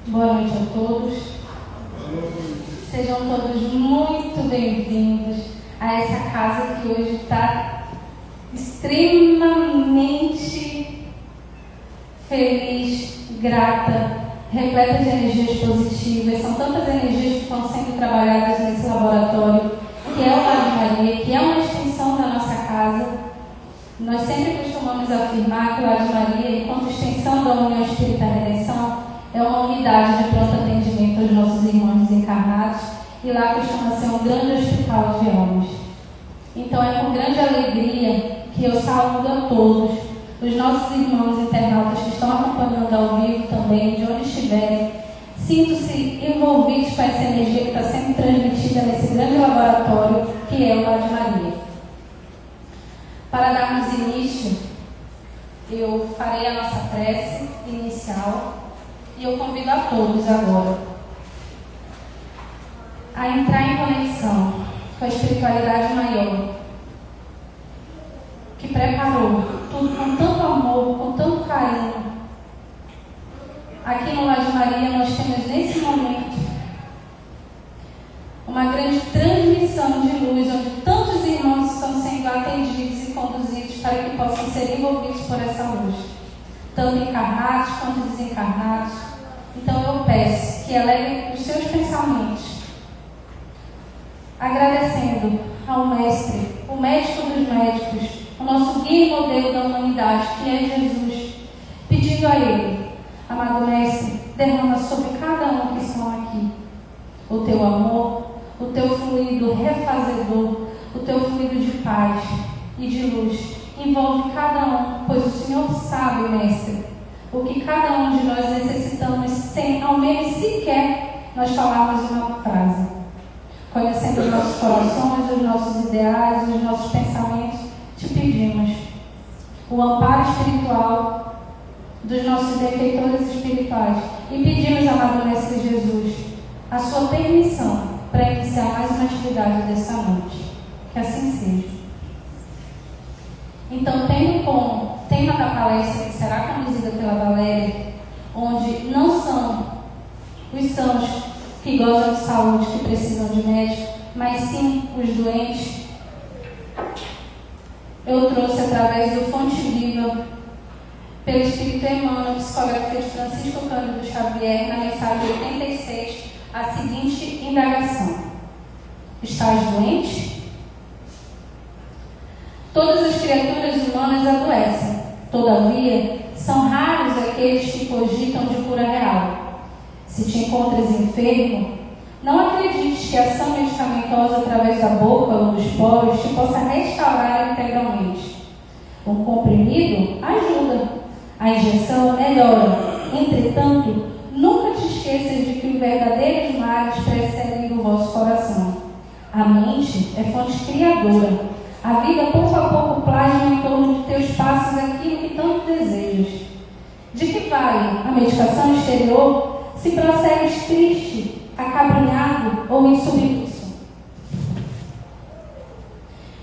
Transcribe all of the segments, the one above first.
Boa noite a todos. Sejam todos muito bem-vindos a essa casa que hoje está extremamente feliz, grata, repleta de energias positivas. São tantas energias que estão sendo trabalhadas nesse laboratório, que é o Lar de Maria, que é uma extensão da nossa casa. Nós sempre costumamos afirmar que o Lar de Maria, enquanto extensão da União Espírita Redenção, é uma unidade de pronto atendimento aos nossos irmãos desencarnados, e lá costuma ser um grande hospital de almas. Então é com grande alegria que eu saúdo a todos, os nossos irmãos internautas que estão acompanhando ao vivo também, de onde estiverem. Sinto-se envolvidos com essa energia que está sendo transmitida nesse grande laboratório que é o Lar de Maria. Para darmos início, eu farei a nossa prece inicial e eu convido a todos agora a entrar em conexão com a espiritualidade maior, que preparou tudo com tanto amor, com tanto carinho. Aqui no Lar de Maria nós temos nesse momento uma grande transmissão de luz, onde tantos irmãos estão sendo atendidos e conduzidos para que possam ser envolvidos por essa luz, tanto encarnados quanto desencarnados. Então eu peço que elevem os seus pensamentos, agradecendo ao Mestre, o médico dos médicos, o nosso guia e modelo da humanidade, que é Jesus, pedindo a Ele: amado Mestre, derrama sobre cada um que estão aqui o Teu amor, o Teu fluido refazedor, o Teu fluido de paz e de luz. Envolve cada um, pois o Senhor sabe, Mestre, o que cada um de nós necessitamos, sem ao menos sequer nós falarmos uma frase. Conhecendo os nossos corações, os nossos ideais, os nossos pensamentos, te pedimos o amparo espiritual dos nossos benfeitores espirituais e pedimos, amado Mestre Jesus, a sua permissão para iniciar mais uma atividade dessa noite. Que assim seja. Então, tendo como tema da palestra, que será conduzida pela Valéria, onde não são os sãos que gozam de saúde, que precisam de médico, mas sim os doentes, eu trouxe através do Fonte Viva, pelo Espírito Emmanuel, psicografia de Francisco Cândido Xavier, na mensagem 86, a seguinte indagação: estás doente? Todas as criaturas humanas adoecem, todavia, são raros aqueles que cogitam de cura real. Se te encontras enfermo, não acredites que a ação medicamentosa através da boca ou dos poros te possa restaurar integralmente. Um comprimido ajuda, a injeção melhora. Entretanto, nunca te esqueças de que os verdadeiros males precedem do vosso coração. A mente é fonte criadora. A vida pouco a pouco plasma em torno de teus passos aquilo que tanto desejas. De que vale a medicação exterior se prossegues triste, acabrunhado ou insubmisso?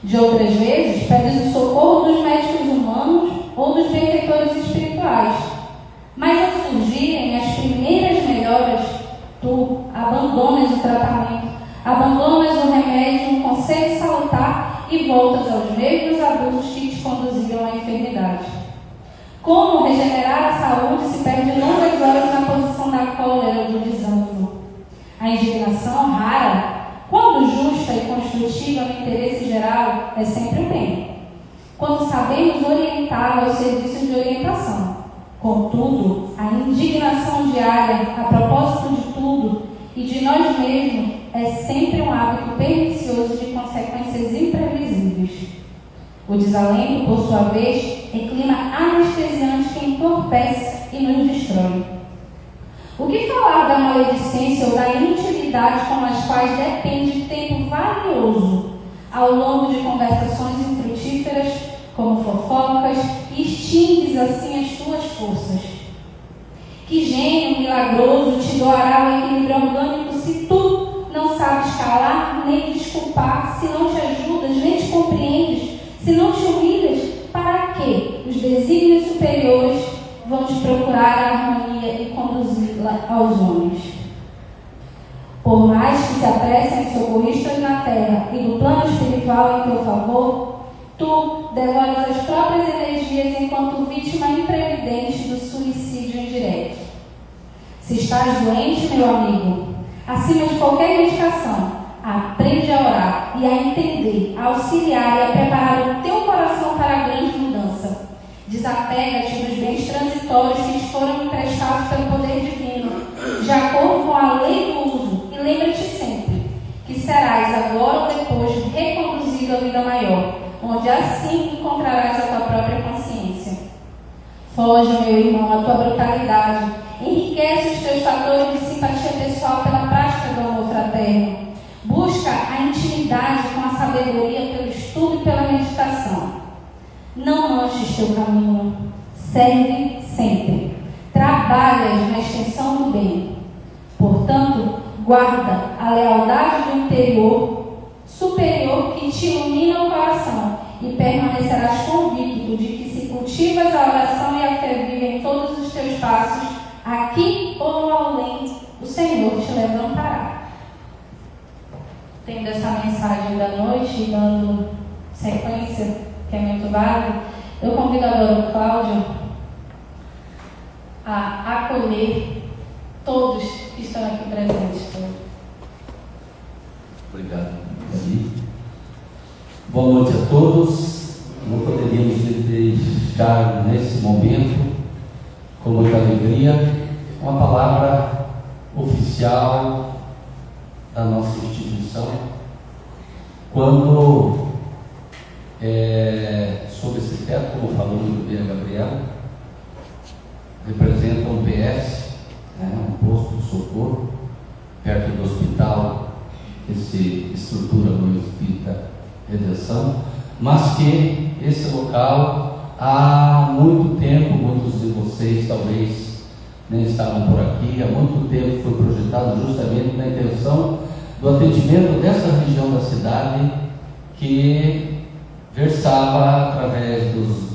De outras vezes, pedes o socorro dos médicos humanos ou dos benfeitores espirituais. Mas ao surgirem as primeiras melhoras, tu abandonas o tratamento, abandonas o remédio, um conselho salutar, e voltas aos mesmos abusos que te conduziram à enfermidade. Como regenerar a saúde se perde longas horas na posição da cólera ou do desânimo? A indignação rara, quando justa e construtiva no interesse geral, é sempre o bem, quando sabemos orientar ao serviço de orientação. Contudo, a indignação diária, a propósito de tudo e de nós mesmos, é sempre um hábito pernicioso de consequências imprevisíveis. O desalento, por sua vez, é clima anestesiante que entorpece e nos destrói. O que falar da maledicência ou da inutilidade com as quais depende tempo valioso ao longo de conversações infrutíferas, como fofocas, e extingues assim as tuas forças? Que gênio milagroso te doará o equilíbrio orgânico se tu não sabes calar nem desculpar, se não te ajudas nem te compreendes, se não te humilhas? Para que os desígnios superiores vão te procurar a harmonia e conduzi-la aos homens. Por mais que se apressem os socorristas na terra e do plano espiritual em teu favor, tu devoras as próprias energias enquanto vítima imprevidente do suicídio indireto. Se estás doente, meu amigo, acima de qualquer medicação, aprende a orar e a entender, a auxiliar e a preparar o teu coração para a grande mudança. Desapega-te dos bens transitórios que te foram emprestados pelo poder divino, de acordo com a lei do uso, e lembra-te sempre que serás agora ou depois reconduzido à vida maior, onde assim encontrarás a tua própria consciência. Foge, meu irmão, à tua brutalidade, enriquece os teus fatores de simpatia pessoal pela prática do amor fraterno. Busca a intimidade com a sabedoria pelo estudo e pela meditação. Não manches teu caminho, serve sempre. Trabalhas na extensão do bem. Portanto, guarda a lealdade do interior superior que te ilumina o coração e permanecerás convicto de que se cultivas a oração e a fé viva em todos os teus passos, aqui ou além, o Senhor te levantará. Tendo essa mensagem da noite, dando sequência, que é muito válido, eu convido agora o Cláudio a acolher todos que estão aqui presentes. Obrigado, Gabi. Boa noite a todos. Não poderíamos deixar nesse momento, com muita alegria, uma palavra oficial da nossa instituição, quando sob esse teto, como falou muito bem a Gabriela, representa um PS, um posto de socorro, perto do hospital que se estrutura no Espírita Redenção, mas que esse local, há muito tempo, muitos de vocês talvez nem estavam por aqui, há muito tempo foi projetado justamente na intenção do atendimento dessa região da cidade que versava através dos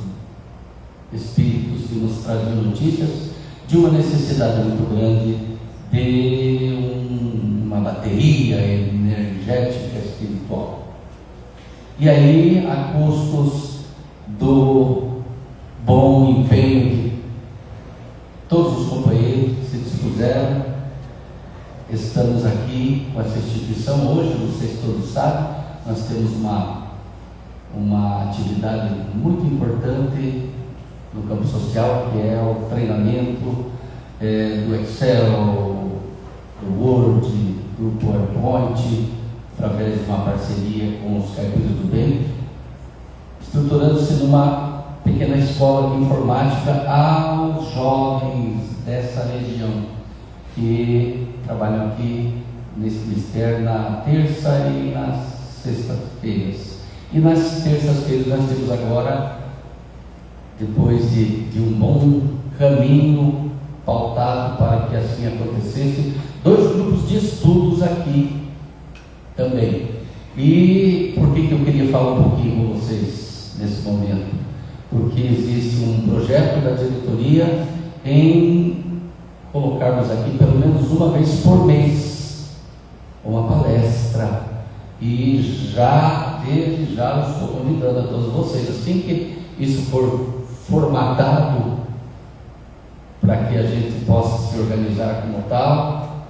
espíritos que nos traziam notícias de uma necessidade muito grande de uma bateria energética espiritual. E aí, a custos do bom empenho de todos os companheiros que se dispuseram, estamos aqui com essa instituição. Hoje, vocês todos sabem, nós temos uma atividade muito importante no campo social, que é o treinamento do Excel, do Word, do PowerPoint, através de uma parceria com os Caipiras do Bem, estruturando-se numa pequena escola de informática aos jovens dessa região que trabalham aqui nesse ministério na terça e nas sextas-feiras. E nas terças-feiras nós temos agora, depois de um bom caminho pautado para que assim acontecesse, 2 grupos de estudos aqui também. E por que eu queria falar um pouquinho com vocês nesse momento? Porque existe um projeto da diretoria em colocarmos aqui pelo menos uma vez por mês uma palestra. E desde já eu estou convidando a todos vocês, assim que isso for formatado para que a gente possa se organizar como tal,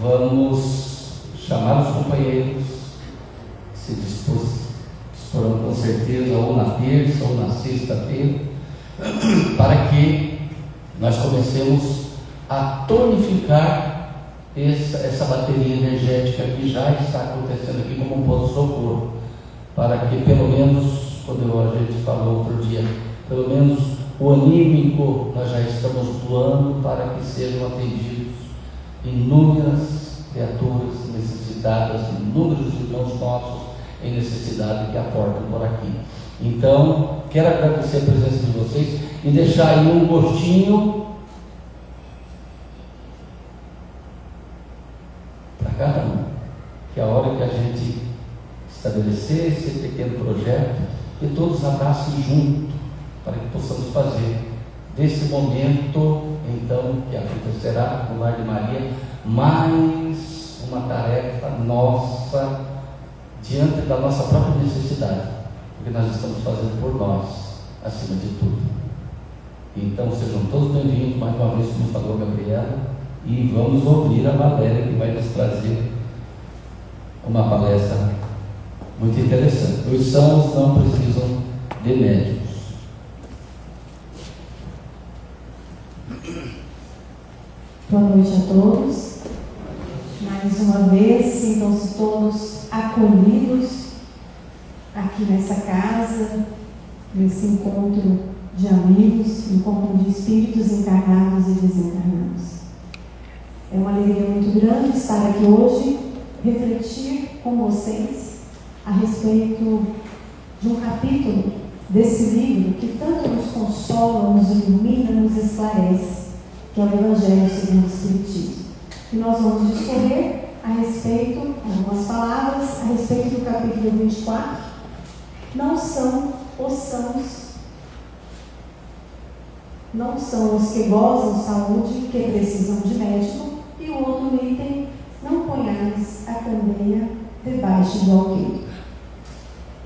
vamos chamar os companheiros que se disporão com certeza ou na terça ou na sexta-feira, para que nós comecemos a tonificar essa bateria energética que já está acontecendo aqui como um ponto de socorro, para que pelo menos, quando a gente falou outro dia, pelo menos o anímico nós já estamos doando para que sejam atendidos inúmeras criaturas necessitadas, inúmeros irmãos nossos em necessidade que aportam por aqui. Então, quero agradecer a presença de vocês e deixar aí um gostinho para cada um, que a hora que a gente estabelecer esse pequeno projeto, que todos abracem junto, para que possamos fazer desse momento, então, que acontecerá no Lar de Maria, mais uma tarefa nossa, diante da nossa própria necessidade, porque nós estamos fazendo por nós, acima de tudo. Então, sejam todos bem-vindos, mais uma vez, como falou a Gabriela, e vamos ouvir a Valéria, que vai nos trazer uma palestra muito interessante. Os sãos não precisam de médicos. Boa noite a todos. Mais uma vez, sintam-se todos acolhidos aqui nessa casa, nesse encontro de amigos, encontro de espíritos encarnados e desencarnados. É uma alegria muito grande estar aqui hoje, refletir com vocês a respeito de um capítulo desse livro que tanto nos consola, nos ilumina, nos esclarece, que é o Evangelho segundo o Espiritismo. E nós vamos discorrer a respeito, algumas palavras, a respeito do capítulo 24. Não são os sãos, não são os que gozam saúde, que precisam de médico, e o outro item, não ponhais a candeia debaixo do alqueire.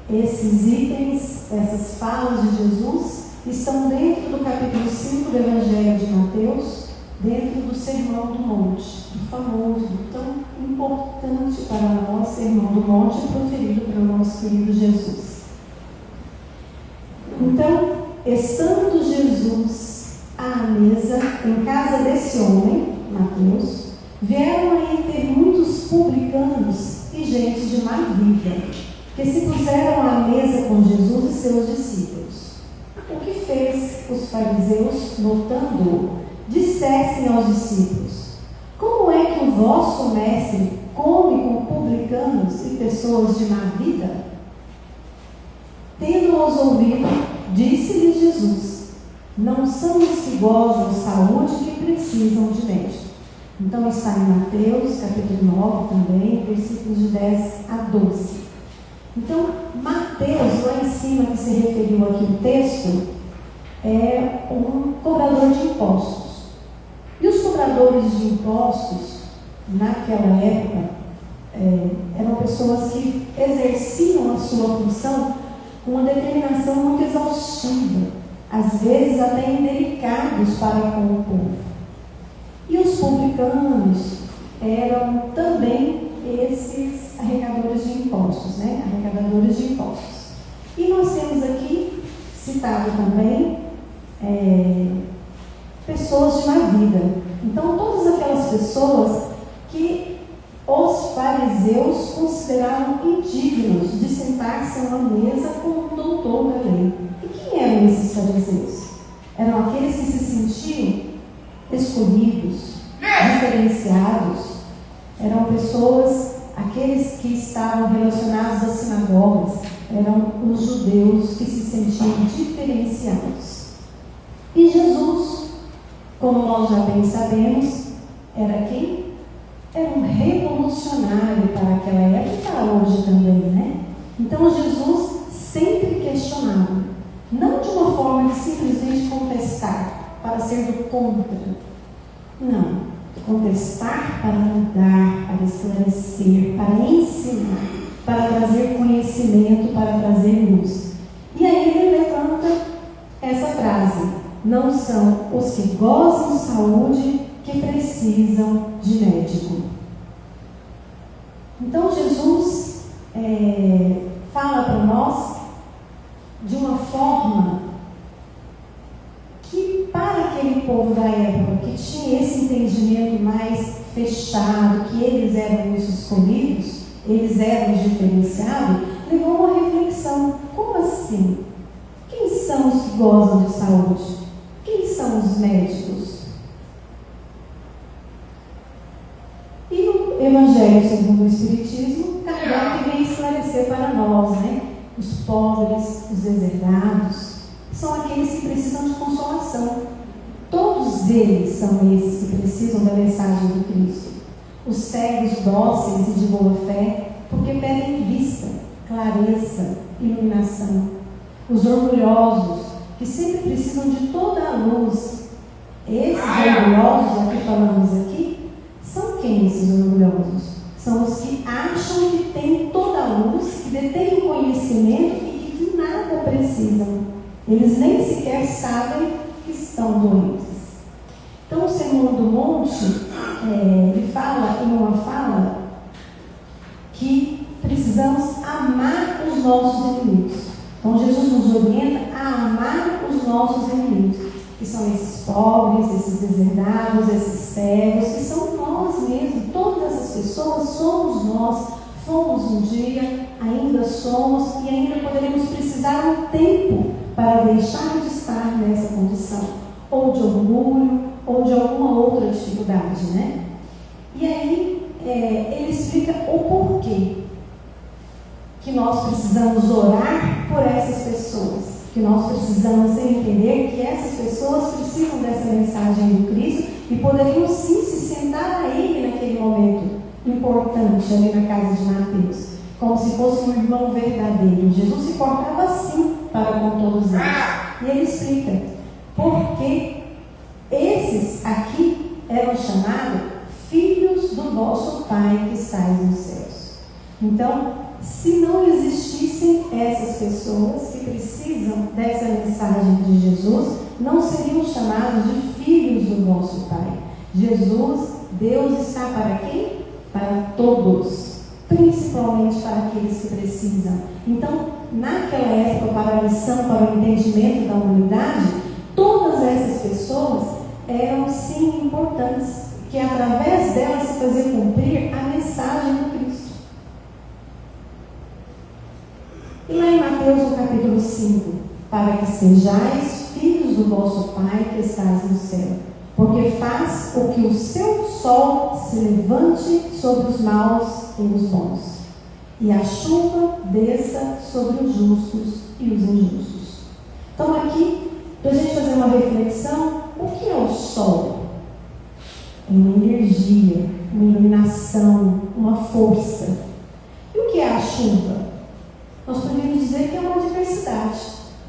Esses itens, essas falas de Jesus, estão dentro do capítulo 5 do Evangelho de Mateus, dentro do Sermão do Monte, o famoso, tão importante para nós, Sermão do Monte, proferido pelo nosso querido Jesus. Então, estando Jesus à mesa, em casa desse homem, Mateus, vieram aí ter muitos publicanos e gente de má vida, que se puseram à mesa com Jesus e seus discípulos. O que fez os fariseus, notando-o, dissessem aos discípulos: como é que o vosso mestre come com publicanos e pessoas de má vida? Tendo-os ouvido, disse-lhes Jesus: não são os que gozam saúde que precisam de médico. Então está em Mateus, capítulo 9 também, versículos de 10 a 12. Então, Mateus, lá em cima que se referiu aqui o texto, é um cobrador de impostos. E os cobradores de impostos, naquela época, eram pessoas que exerciam a sua função com uma determinação muito exaustiva, às vezes até indelicados para com o povo. E os publicanos eram também esses arrecadadores de impostos, né? Arrecadadores de impostos. E nós temos aqui citado também pessoas de má vida. Então, todas aquelas pessoas que os fariseus consideravam indignos de sentar-se a uma mesa com um doutor da lei. E quem eram esses fariseus? Eram aqueles que se sentiam escolhidos, diferenciados. Eram pessoas, aqueles que estavam relacionados às sinagogas, eram os judeus que se sentiam diferenciados. E Jesus, como nós já bem sabemos, era quem? Era um revolucionário para aquela época e para hoje também, né? Então Jesus sempre questionava, não de uma forma de simplesmente contestar, para ser do contra. Não. Contestar para mudar, para esclarecer, para ensinar, para trazer conhecimento, para trazer luz. E aí ele levanta essa frase: não são os que gozam saúde que precisam de médico. Então Jesus fala para nós de uma forma que, para aquele povo da época que tinha esse entendimento mais fechado, que eles eram os escolhidos, eles eram os diferenciados, levou uma reflexão: como assim? Quem são os que gozam de saúde? Quem são os médicos? E no Evangelho segundo o Espiritismo, Kardec vem esclarecer para nós, né? Os pobres, os deserdados, são aqueles que precisam de consolação. Todos eles são esses que precisam da mensagem do Cristo. Os cegos dóceis e de boa fé, porque pedem vista, clareza, iluminação. Os orgulhosos, que sempre precisam de toda a luz. Esses orgulhosos, já que falamos aqui, são quem esses orgulhosos? São os que acham que têm toda a luz, que detêm o conhecimento e que de nada precisam. Eles nem sequer sabem que estão doentes. Então, o Sermão do Monte, ele fala em uma fala que precisamos amar os nossos inimigos. Então, Jesus nos orienta a amar os nossos inimigos, que são esses pobres, esses deserdados, esses cegos, que são nós mesmos. Todas essas pessoas somos nós, fomos um dia, ainda somos e ainda poderemos precisar um tempo para deixar de estar nessa condição, ou de orgulho, ou de alguma outra dificuldade, né? E aí, ele explica o porquê que nós precisamos orar por essas pessoas, que nós precisamos entender que essas pessoas precisam dessa mensagem do Cristo e poderiam sim se sentar a Ele naquele momento importante ali na casa de Mateus, como se fosse um irmão verdadeiro. Jesus se portava assim para com todos eles. E ele explica porque esses aqui eram chamados filhos do vosso Pai que estais nos céus. Então, se não existissem essas pessoas que precisam dessa mensagem de Jesus, não seriam chamados de filhos do vosso Pai. Jesus, Deus está para quem? Para todos, principalmente para aqueles que precisam. Então, naquela época, para a lição, para o entendimento da humanidade, todas essas pessoas eram sim importantes, que através delas se fazia cumprir a mensagem do Cristo. E lá em Mateus, no capítulo 5, para que sejais filhos do vosso Pai que estás no céu, porque faz o que o seu sol se levante sobre os maus e os bons, e a chuva desça sobre os justos e os injustos. Então aqui, para a gente fazer uma reflexão, o que é o sol? É uma energia, uma iluminação, uma força. E o que é a chuva? Nós podemos dizer que é uma adversidade,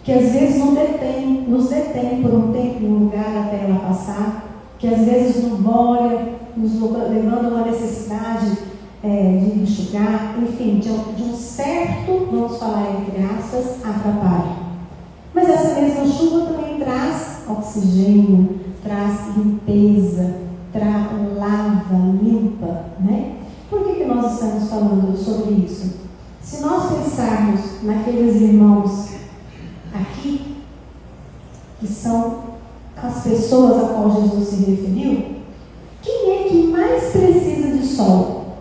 que às vezes nos detém por um tempo em um lugar até ela passar, que às vezes nos molha, nos levando a uma necessidade de enxugar, enfim, de um certo, vamos falar entre aspas, atrapalho. Mas essa mesma chuva também traz oxigênio, traz limpeza, lava, limpa, né? Por que nós estamos falando sobre isso? Se nós pensarmos naqueles irmãos aqui, que são as pessoas a qual Jesus se referiu, quem é que mais precisa de sol?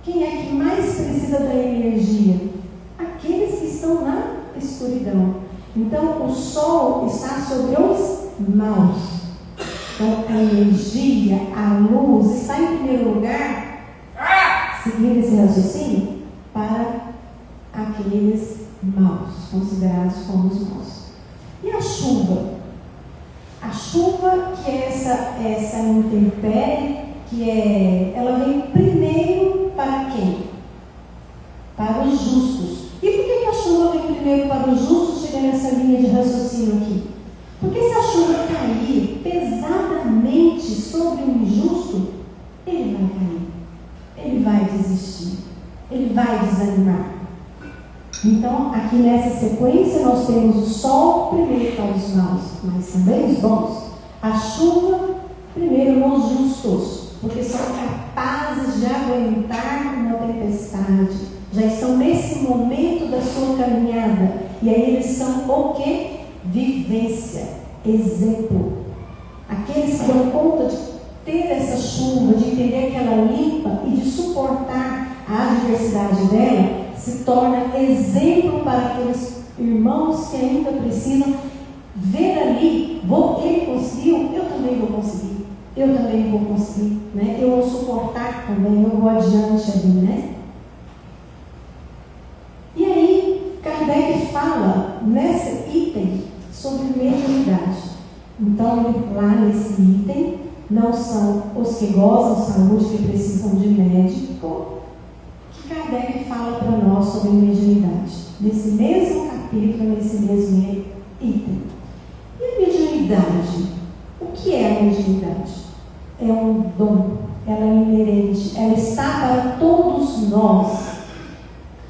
Quem é que mais precisa da energia? Aqueles que estão na escuridão. Então, o sol está sobre os maus. Então, a energia, a luz, está em primeiro lugar, seguindo esse raciocínio, para aqueles maus, considerados como os maus. E a chuva? A chuva, que é essa intempérie, ela vem primeiro para quem? Para os justos. E por que a chuva vem primeiro para os justos, chegando nessa linha de raciocínio aqui? Porque se a chuva cair pesadamente sobre o injusto, ele vai cair, ele vai desistir, ele vai desanimar. Então, aqui nessa sequência, nós temos o sol primeiro para os maus, mas também os bons. A chuva primeiro nos justos, porque são capazes de aguentar uma tempestade, já estão nesse momento da sua caminhada, e aí eles são o quê? Vivência, exemplo. Aqueles que dão conta de ter essa chuva, de entender que ela limpa e de suportar a adversidade dela, se torna exemplo para aqueles irmãos que ainda precisam ver ali, ele conseguiu, eu também vou conseguir, eu também vou conseguir, né? Eu vou suportar também, eu vou adiante ali, né? E aí, Kardec fala nesse item sobre mediunidade. Então, lá nesse item, não são os que gozam saúde, que precisam de médico, que Kardec fala para nós sobre mediunidade. Nesse mesmo capítulo, capítulo, nesse mesmo item. E a mediunidade? O que é a mediunidade? É um dom, ela é inerente, ela está para todos nós.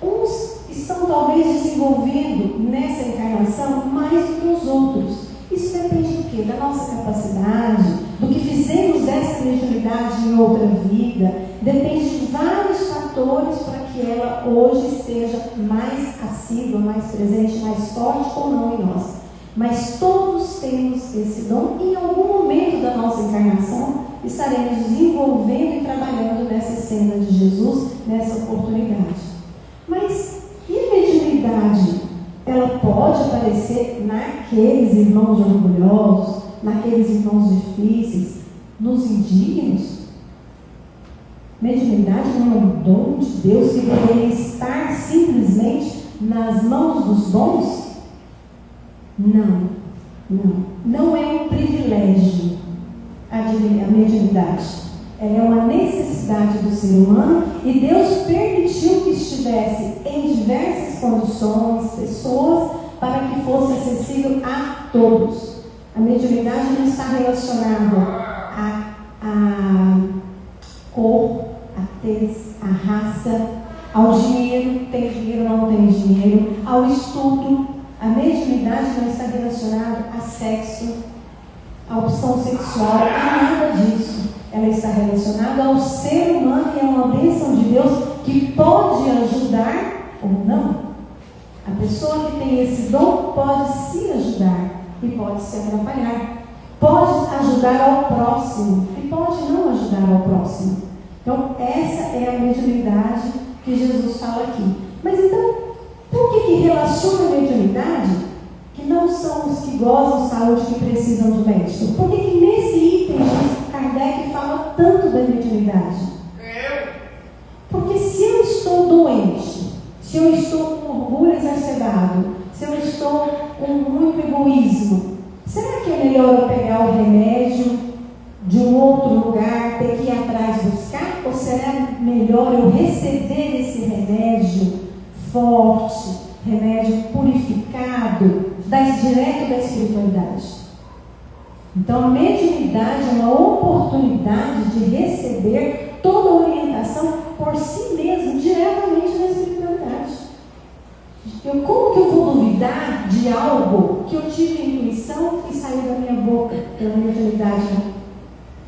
Uns estão talvez desenvolvendo nessa encarnação mais do que os outros. Isso depende do quê? Da nossa capacidade, do que fizemos dessa mediunidade em outra vida. Depende de vários fatores para que ela hoje esteja mais assídua, mais presente, mais forte ou não em nós. Mas todos temos esse dom e em algum momento da nossa encarnação estaremos desenvolvendo e trabalhando nessa cena de Jesus, nessa oportunidade. Mas e a mediunidade? Ela pode aparecer naqueles irmãos orgulhosos, naqueles irmãos difíceis, nos indignos? Mediunidade não é um dom de Deus que deveria estar simplesmente nas mãos dos bons? Não é um privilégio a mediunidade. Ela é uma necessidade do ser humano e Deus permitiu que estivesse em diversas condições, pessoas, para que fosse acessível a todos. A mediunidade não está relacionada à cor, à tez, à raça, ao dinheiro, tem dinheiro ou não tem dinheiro, ao estudo. A mediunidade não está relacionada a sexo, a opção sexual, a nada disso. Ela está relacionada ao ser humano e é uma bênção de Deus que pode ajudar ou não. A pessoa que tem esse dom pode se ajudar e pode se atrapalhar. Pode ajudar ao próximo e pode não ajudar ao próximo. Então, essa é a mediunidade que Jesus fala aqui. Mas então, por que relaciona a mediunidade que não são os que gozam de saúde que precisam do médico? Por que nesse item Kardec fala tanto da mediunidade? Porque se eu estou doente, se eu estou com orgulho exacerbado, se eu estou com muito egoísmo, será que é melhor eu pegar o remédio de um outro lugar, ter que ir atrás buscar? Ou será melhor eu receber esse remédio forte, remédio purificado, direto da espiritualidade? Então, a mediunidade é uma oportunidade de receber toda a orientação por si mesmo, diretamente da espiritualidade. Como que eu vou duvidar de algo que eu tive intuição e saiu da minha boca pela mediunidade?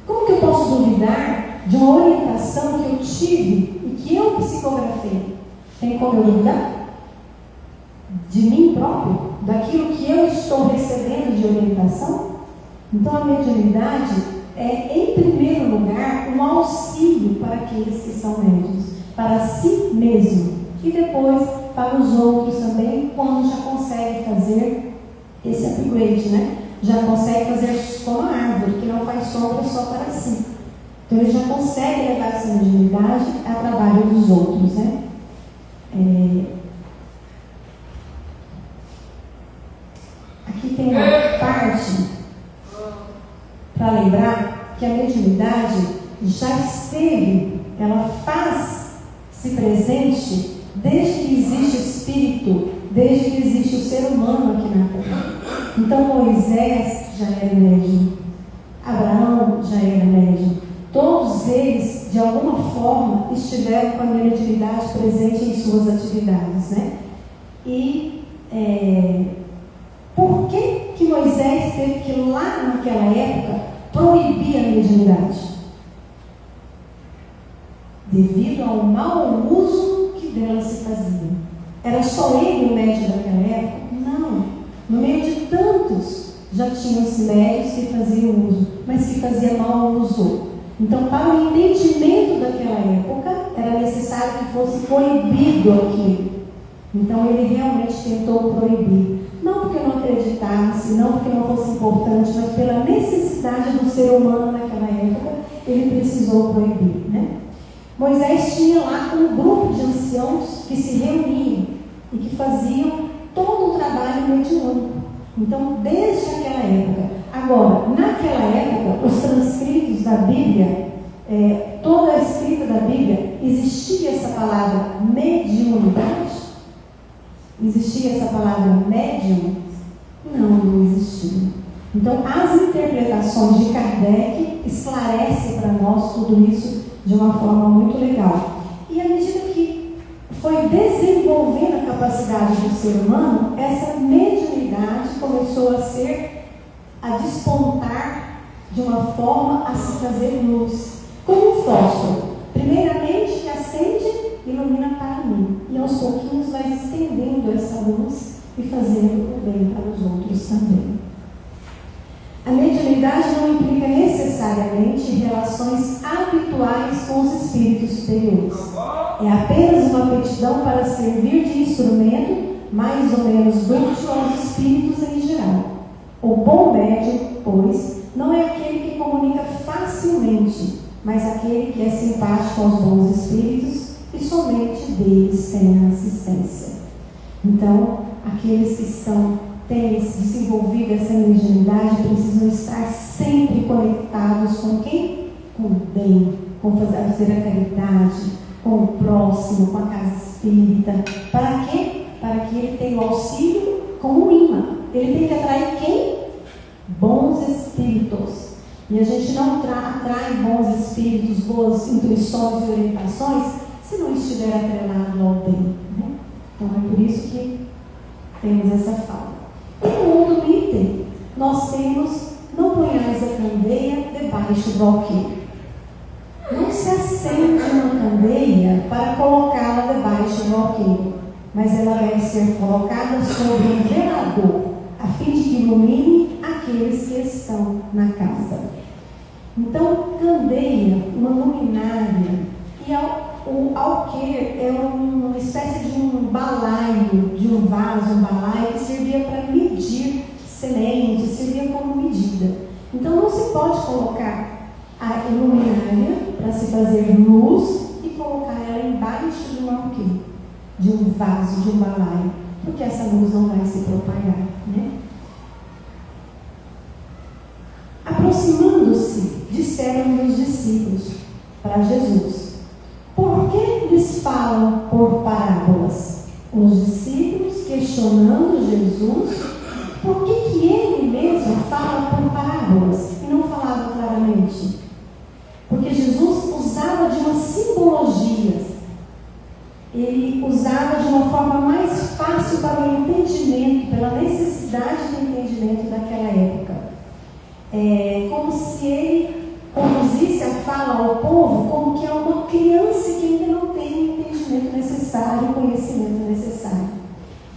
Como que eu posso duvidar de uma orientação que eu tive e que eu psicografei? Tem como eu duvidar? De mim próprio? Daquilo que eu estou recebendo de orientação? Então, a mediunidade é, em primeiro lugar, um auxílio para aqueles que são médiuns, para si mesmo, e depois para os outros também, quando já consegue fazer esse upgrade, né? Já consegue fazer como a árvore, que não faz sombra só para si. Então, ele já consegue levar essa mediunidade a trabalho dos outros, né? Aqui tem uma parte para lembrar que a mediunidade já esteve, ela faz-se presente desde que existe espírito, desde que existe o ser humano aqui na Terra. Então, Moisés já era médium, Abraão já era médium. Todos eles, de alguma forma, estiveram com a mediunidade presente em suas atividades, né? E por que Moisés teve que, lá naquela época, proibir a mediunidade? Devido ao mau uso que dela se fazia. Era só ele o médium daquela época? Não. No meio de tantos, já tinham-se médios que faziam uso, mas que fazia mau uso. Então, para o entendimento daquela época, era necessário que fosse proibido aquilo. Então, ele realmente tentou proibir. Não porque não acreditasse, não porque não fosse importante, mas pela necessidade do ser humano naquela época, ele precisou proibir, né? Moisés tinha lá um grupo de anciãos que se reuniam e que faziam todo o trabalho mediúnico. Então, desde aquela época. Agora, naquela época, os transcritos da Bíblia, toda a escrita da Bíblia, existia essa palavra mediunidade? existia essa palavra médium? Não existia. Então, as interpretações de Kardec esclarecem para nós tudo isso de uma forma muito legal. E à medida que foi desenvolvendo a capacidade do ser humano, essa mediunidade começou a despontar de uma forma a se fazer luz, como um fósforo. Primeiramente, que acende, ilumina para mim, e aos pouquinhos vai estendendo essa luz e fazendo o bem para os outros também. A mediunidade não implica necessariamente relações habituais com os espíritos superiores. É apenas uma aptidão para servir de instrumento mais ou menos dúctil aos espíritos em geral. O bom médium, pois, não é aquele que comunica facilmente, mas aquele que é simpático aos bons espíritos e somente deles tem a assistência. Então, aqueles que têm desenvolvido essa mediunidade precisam estar sempre conectados com quem? Com o bem, com fazer a caridade, com o próximo, com a casa espírita. Para quê? Para que ele tenha o auxílio como imã. Ele tem que atrair quem? Bons espíritos. E a gente não atrai bons espíritos, boas intuições e orientações se não estiver atrelado ao bem, né? Então é por isso que temos essa fala. E no outro item, nós temos: não ponhais a candeia debaixo do alqueire. Não se acende uma candeia para colocá-la debaixo do alqueire, mas ela deve ser colocada sobre um velador, a fim de que ilumine aqueles que estão na casa. Então, candeia, uma luminária, e o alqueire é uma espécie de um balaio, de um vaso, um balaio que servia para medir sementes, servia como medida. Então, não se pode colocar a luminária para se fazer luz e colocar ela embaixo de um alqueire, de um vaso, de um balaio, porque essa luz não vai se propagar, né? Aproximando-se, disseram-lhe os discípulos para Jesus: por que lhes falam por parábolas? Os discípulos, questionando Jesus, por que ele mesmo fala por parábolas e não falava claramente? Porque Jesus usava de umas simbologias. Ele usava de uma forma mais fácil para o entendimento, pela necessidade do entendimento daquela época. É como se ele conduzisse a fala ao povo como que é uma criança que ainda não tem o entendimento necessário, o conhecimento necessário.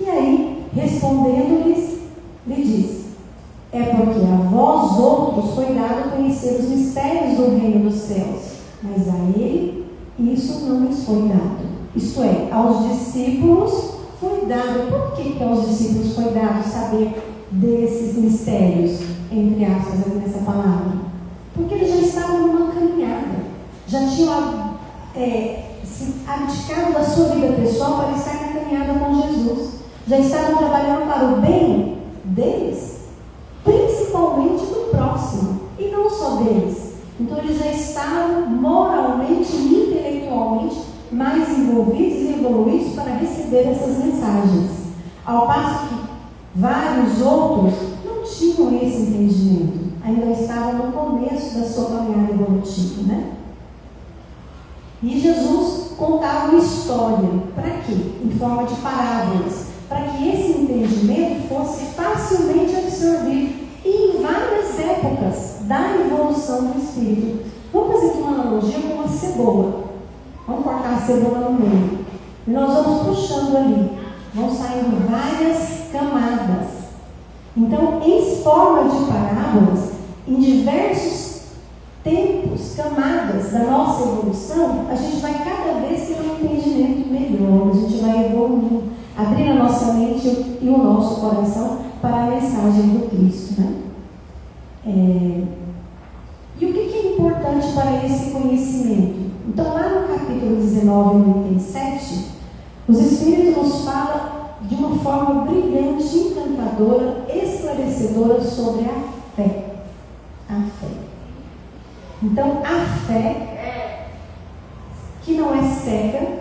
E aí, respondendo-lhes, lhe disse: é porque a vós outros foi dado conhecer os mistérios do reino dos céus, mas a ele isso não lhes foi dado. Isto é, aos discípulos foi dado. Por que aos discípulos foi dado saber desses mistérios, entre aspas, aqui nessa palavra? Porque eles já estavam numa caminhada, já tinham se abdicado da sua vida pessoal para estar na caminhada com Jesus, já estavam trabalhando para o bem deles, principalmente do próximo, e não só deles. Então eles já estavam moralmente e intelectualmente mais envolvidos e evoluídos para receber essas mensagens, ao passo que vários outros não tinham esse entendimento, ainda estavam no começo da sua caminhada evolutiva, né? E Jesus contava uma história, para quê? Em forma de parábolas, para que esse entendimento fosse facilmente absorvido e em várias épocas da evolução do espírito. Vamos fazer aqui uma analogia com uma cebola. Vamos cortar a cebola no meio. E nós vamos puxando ali. Vão saindo várias camadas. Então, em forma de parábolas, em diversos tempos, camadas da nossa evolução, a gente vai cada vez ter um entendimento melhor, a gente vai evoluindo, abrindo a nossa mente e o nosso coração para a mensagem do Cristo, né? E o que é importante para esse conhecimento? Então, lá no capítulo 19, no item 7, os Espíritos nos falam de uma forma brilhante, encantadora, esclarecedora sobre a fé. A fé. Então, a fé, que não é cega,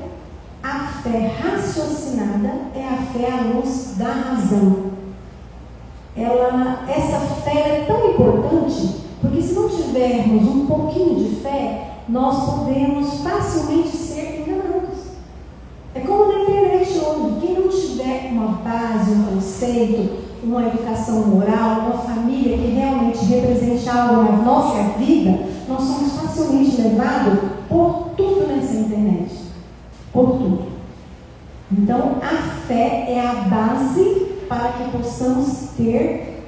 a fé raciocinada é a fé à luz da razão. Essa fé é tão importante, porque se não tivermos um pouquinho de fé, nós podemos facilmente ser enganados. É como na internet hoje, quem não tiver uma base, um conceito, uma educação moral, uma família que realmente represente algo na nossa vida, nós somos facilmente levados por tudo nessa internet. Por tudo. Então, a fé é a base para que possamos ter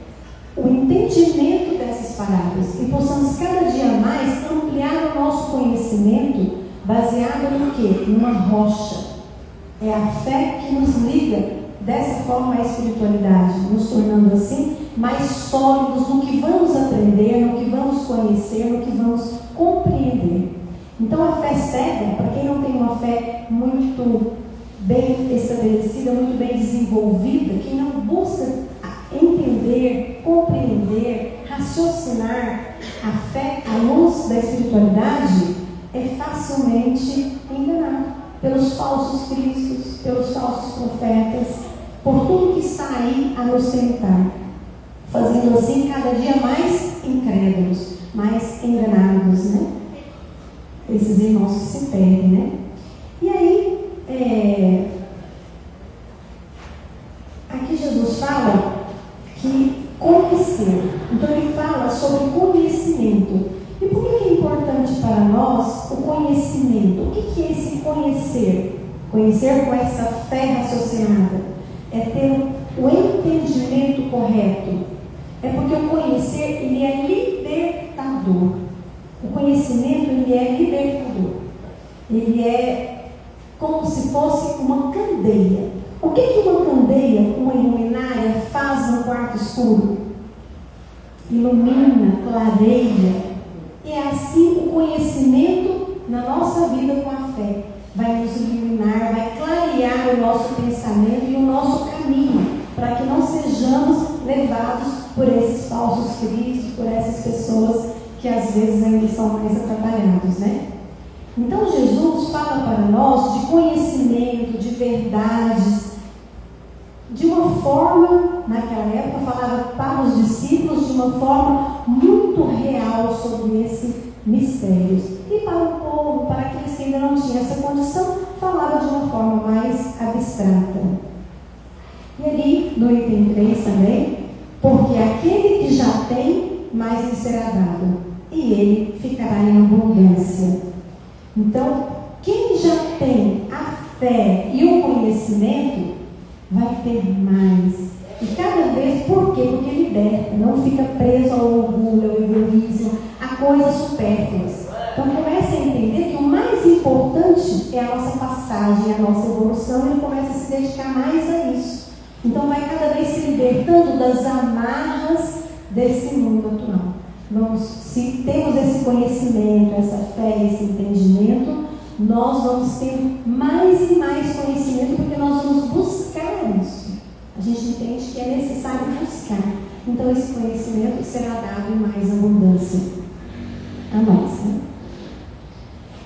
o entendimento dessas palavras e possamos cada dia mais ampliar o nosso conhecimento baseado no quê? Numa rocha. É a fé que nos liga dessa forma à espiritualidade, nos tornando assim mais sólidos no que vamos aprender, no que vamos conhecer, no que vamos compreender. Então a fé cega, para quem não tem uma fé muito bem estabelecida, muito bem desenvolvida, quem não busca entender, compreender, raciocinar a fé à luz da espiritualidade, é facilmente enganado pelos falsos cristos, pelos falsos profetas, por tudo que está aí a nos tentar, fazendo assim cada dia mais incrédulos, mais enganados, né? Esses irmãos que se perdem, né? E aí, aqui Jesus fala que conhecer. Então ele fala sobre conhecimento. E por que é importante para nós o conhecimento? O que é esse conhecer? Conhecer com essa fé raciocinada é ter o entendimento correto. É porque o conhecer, ele é libertador. O conhecimento, ele é libertador. Ele é como se fosse uma candeia. O que uma candeia, uma luminária faz no quarto escuro? Ilumina, clareia. E é assim o conhecimento na nossa vida com a fé vai nos iluminar, vai clarear o nosso pensamento e o nosso caminho, para que não sejamos levados por esses falsos cristos, por essas pessoas que às vezes ainda são mais atrapalhados, né? Então Jesus fala para nós de conhecimento, de verdades, de uma forma, naquela época falava para os discípulos de uma forma muito real sobre esses mistérios. E para o povo, para aqueles que ainda não tinham essa condição, falava de uma forma mais abstrata. E ali no item 3 também, porque aquele que já tem, mais lhe será dado, e ele ficará em abundância. Então, quem já tem a fé e o conhecimento, vai ter mais. E cada vez, por quê? Porque liberta, não fica preso ao orgulho, ao egoísmo, a coisas supérfluas. Então comece a entender que o mais importante é a nossa passagem, a nossa evolução, e ele começa a se dedicar mais a isso. Então vai cada vez se libertando das amarras desse mundo atual. Se temos esse conhecimento, essa fé, esse entendimento, nós vamos ter mais e mais conhecimento, porque nós vamos buscar isso. A gente entende que é necessário buscar. Então esse conhecimento será dado em mais abundância a nós, né?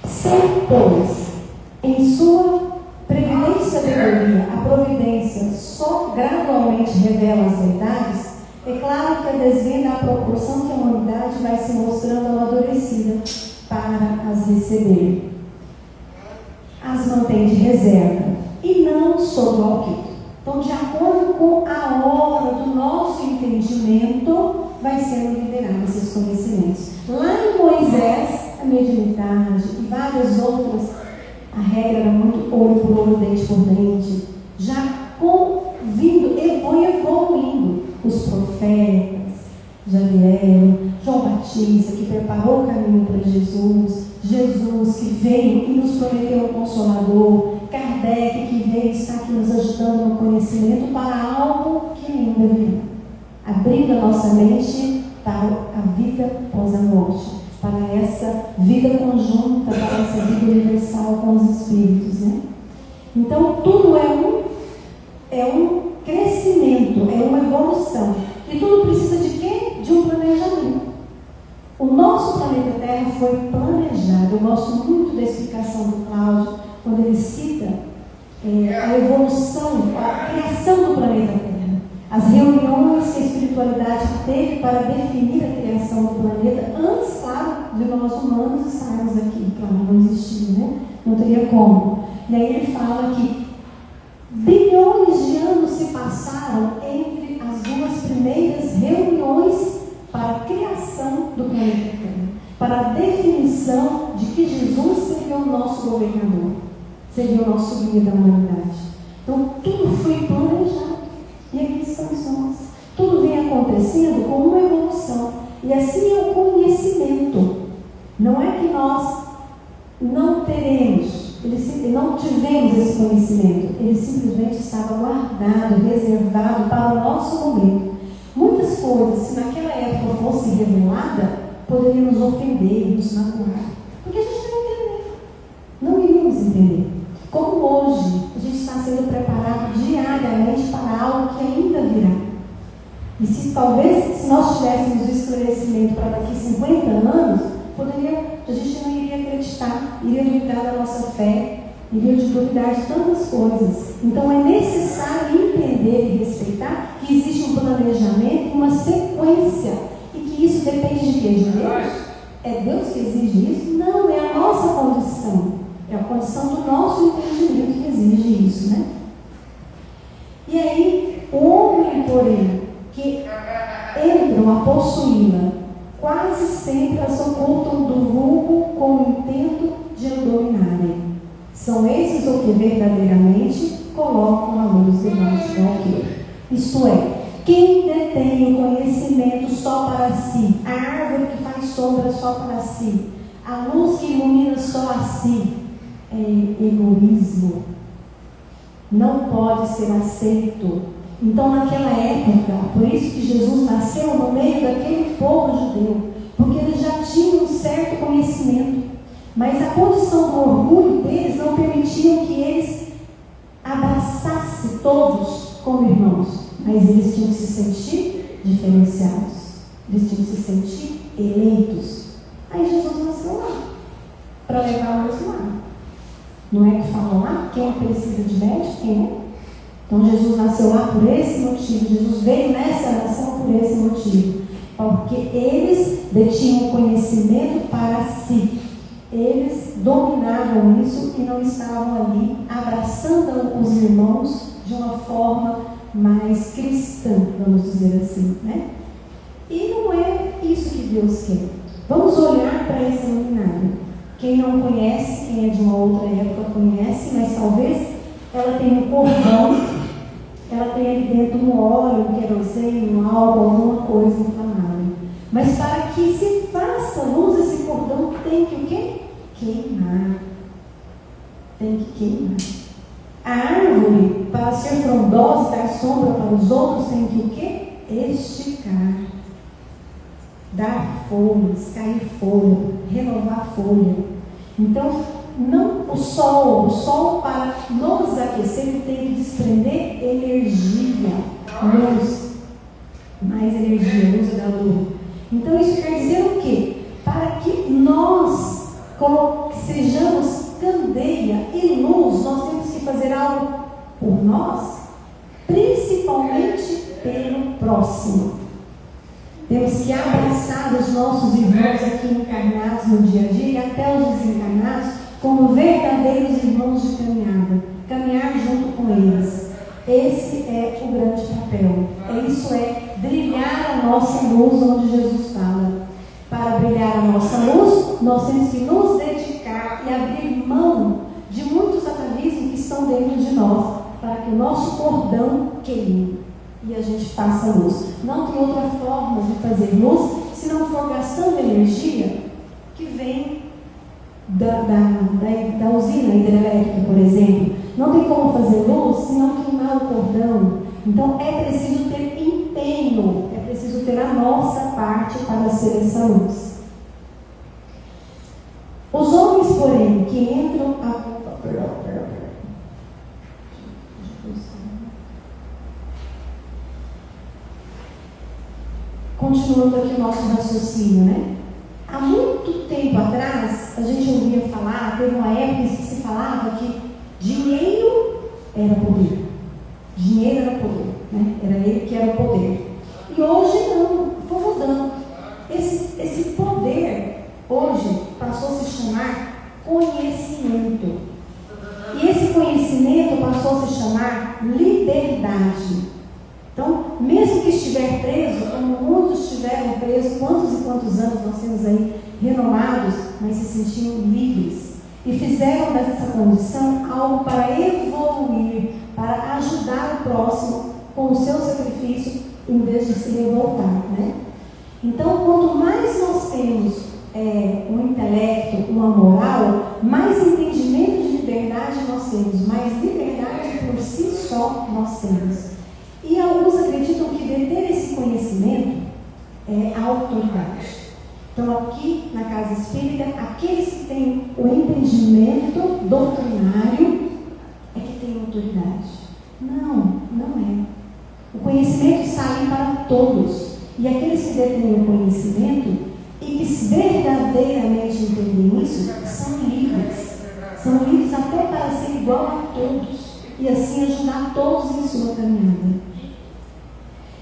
Se, pois, em sua previdência e sabedoria, a providência só gradualmente revela as verdades, é claro que a desvenda à proporção que a humanidade vai se mostrando amadurecida para as receber. As mantém de reserva e não sob o alquito. Então, de acordo com a hora do nosso entendimento, vai sendo liberado esses conhecimentos. Lá em Moisés, a mediunidade e várias outras, a regra era muito olho por olho, dente por dente. Já foi evoluindo. Os profetas já vieram, João Batista, que preparou o caminho para Jesus, Jesus que veio e nos prometeu o Consolador, Kardec que veio e está aqui nos ajudando no conhecimento para algo que ainda virá, abrindo a nossa mente para a vida pós a morte, para essa vida conjunta, para essa vida universal com os Espíritos, né? Então tudo é um crescimento, é uma evolução, e tudo precisa de quê? De um planejamento. O nosso planeta Terra foi planejado. Eu gosto muito da explicação do Cláudio, quando ele cita a evolução, a criação do planeta Terra. As reuniões que a espiritualidade teve para definir a criação do planeta, antes, claro, de nós humanos estarmos aqui. Claro, não existia, né? Não teria como. E aí ele fala que bilhões de anos se passaram entre as duas primeiras reuniões para a criação do planeta Terra, para a definição de que Jesus seria o nosso governador, seria o nosso guia da humanidade. Então, tudo foi planejado. E aqui estamos nós. Tudo vem acontecendo com uma evolução. E assim é o conhecimento. Não é que nós não teremos, não tivemos esse conhecimento. Ele simplesmente estava guardado, reservado para o nosso momento. Muitas coisas, se naquela época fosse revelada, poderiam nos ofender, nos magoar. Porque a gente não entendeu. Não iríamos entender. Como hoje, a gente está sendo preparado diariamente para algo que ainda virá. E se nós tivéssemos o esclarecimento para daqui 50 anos, a gente não iria acreditar, iria duvidar da nossa fé, iria duvidar de tantas coisas. Então é necessário entender e respeitar que existe um planejamento, uma sequência, e que isso depende de quê? De Deus? É Deus que exige isso? Não, é a nossa condição. É a condição do nosso entendimento que exige isso, né? E aí, o homem, porém, que entram a possuí-la, quase sempre as ocultam do vulgo com o intento de o dominarem. São esses o que verdadeiramente colocam a luz debaixo do alqueire. Isto é, quem detém o conhecimento só para si, a árvore que faz sombra só para si, a luz que ilumina só a si, é egoísmo. Não pode ser aceito. Então, naquela época, por isso que Jesus nasceu no meio daquele povo judeu, porque eles já tinham um certo conhecimento, mas a condição do orgulho deles não permitia que eles abraçassem todos como irmãos, mas eles tinham que se sentir diferenciados, eles tinham que se sentir eleitos. Aí Jesus nasceu lá, para levar o mesmo lado. Não é que falam lá, quem precisa de médico, quem é? Então Jesus nasceu lá por esse motivo, Jesus veio nessa nação por esse motivo, porque eles detinham conhecimento para si, eles dominavam isso e não estavam ali abraçando os irmãos de uma forma mais cristã, vamos dizer assim, né? E não é isso que Deus quer. Vamos olhar para esse luminário. Quem não conhece, quem é de uma outra época conhece, mas talvez ela tenha um cordão, ela tenha ali dentro um óleo, um querosene, um álcool, alguma coisa inflamável. Mas para que se faça luz, esse cordão tem que o quê? Queimar. Tem que queimar. A árvore, para ser frondosa e dar sombra para os outros, tem que o quê? Esticar. Dar folhas, cair folha, renovar folha. Então, não o sol para nos aquecer, ele tem que desprender energia, luz, mais energia, luz da lua. Então, isso quer dizer o quê? Para que nós, como sejamos candeia e luz, nós temos que fazer algo por nós, principalmente pelo próximo. Temos que abraçar os nossos irmãos aqui encarnados no dia a dia e até os desencarnados como verdadeiros irmãos de caminhada. Caminhar junto com eles. Esse é o grande papel. Isso é brilhar a nossa luz onde Jesus fala. Para brilhar a nossa luz, nós temos que nos dedicar e abrir mão de muitos atavismos que estão dentro de nós, para que o nosso cordão queime e a gente faça luz. Não tem outra forma de fazer luz se não for gastando energia que vem da usina hidrelétrica, por exemplo. Não tem como fazer luz se não queimar o cordão. Então é preciso ter empenho, é preciso ter a nossa parte para ser essa luz. Os homens, porém, que entram continuando aqui o nosso raciocínio, né? Há muito tempo atrás, a gente ouvia falar, teve uma época em que se falava que dinheiro passou a se chamar conhecimento. E esse conhecimento passou a se chamar liberdade. Então, mesmo que estiver preso, como muitos estiveram presos, quantos e quantos anos nós temos aí renomados, mas se sentiam livres. E fizeram dessa condição algo para evoluir, para ajudar o próximo com o seu sacrifício, em vez de se revoltar, né? Então, quanto mais nós temos um intelecto, uma moral, mais entendimento de liberdade nós temos, mais liberdade por si só nós temos. E alguns acreditam que deter esse conhecimento é a autoridade. Então, aqui na casa espírita, aqueles que têm o entendimento doutrinário é que têm autoridade. Não, não é. O conhecimento está ali para todos. E aqueles que detêm o conhecimento e que verdadeiramente entendem isso, são livres. São livres até para ser igual a todos. E assim ajudar todos em sua caminhada.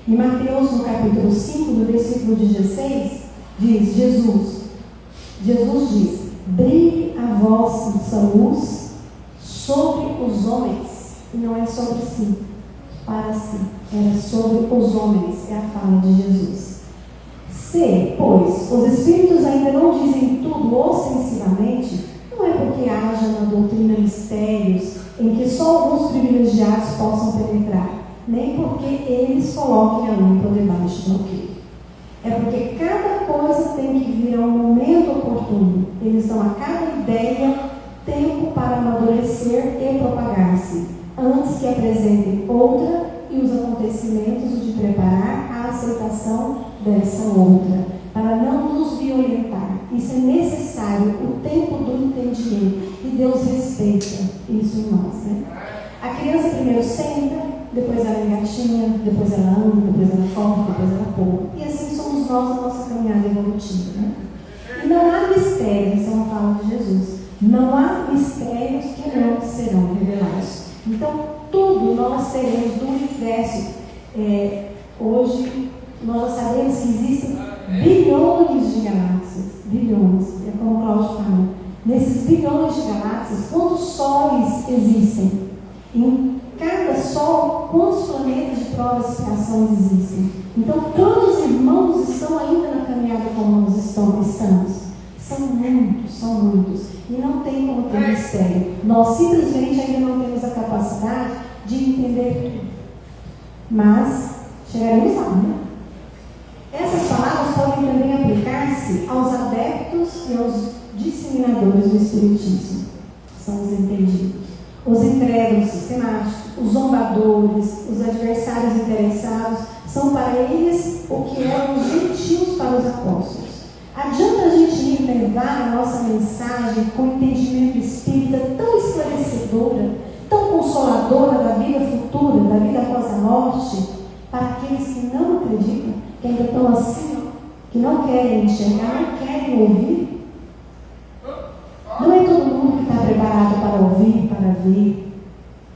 Em Mateus, no capítulo 5, no versículo 16, diz Jesus diz: brilhe a vossa luz sobre os homens. E não é sobre si, para si. Era sobre os homens, é a fala de Jesus. Se, pois, os Espíritos ainda não dizem tudo ostensivamente, não é porque haja na doutrina mistérios em que só alguns privilegiados possam penetrar, nem porque eles coloquem a lâmpada debaixo do alqueire. É porque cada coisa tem que vir a um momento oportuno. Eles dão a cada ideia tempo para amadurecer e propagar-se, antes que apresentem outra e os acontecimentos de preparar a aceitação dessa outra, para não nos violentar. Isso é necessário, o tempo do entendimento, e Deus respeita isso em nós, né? A criança primeiro senta, depois ela engatinha, depois ela anda, depois ela corre, depois ela pula. E assim somos nós na nossa caminhada evolutiva, né? E não há mistérios, isso é uma fala de Jesus. Não há mistérios que não serão revelados. Então, tudo nós teremos do universo. Hoje, nós já sabemos que existem bilhões de galáxias. Bilhões, é como o Cláudio fala. Nesses bilhões de galáxias, quantos sóis existem? Em cada sol, quantos planetas de provas e expiações existem? Então, quantos irmãos estão ainda na caminhada como nós estamos? São muitos, são muitos. E não tem como ter mistério. Nós simplesmente ainda não temos a capacidade de entender tudo. Mas chegaremos lá, né? Essas palavras podem também aplicar-se aos adeptos e aos disseminadores do Espiritismo. São os entendidos. Os incrédulos sistemáticos, os zombadores, os adversários interessados, são para eles o que eram os gentios para os apóstolos. Adianta a gente ir levar a nossa mensagem com entendimento espírita tão esclarecedora, tão consoladora da vida futura, da vida após a morte, para aqueles que não acreditam, que ainda estão assim, que não querem enxergar, não querem ouvir? Não é todo mundo que está preparado para ouvir, para ver.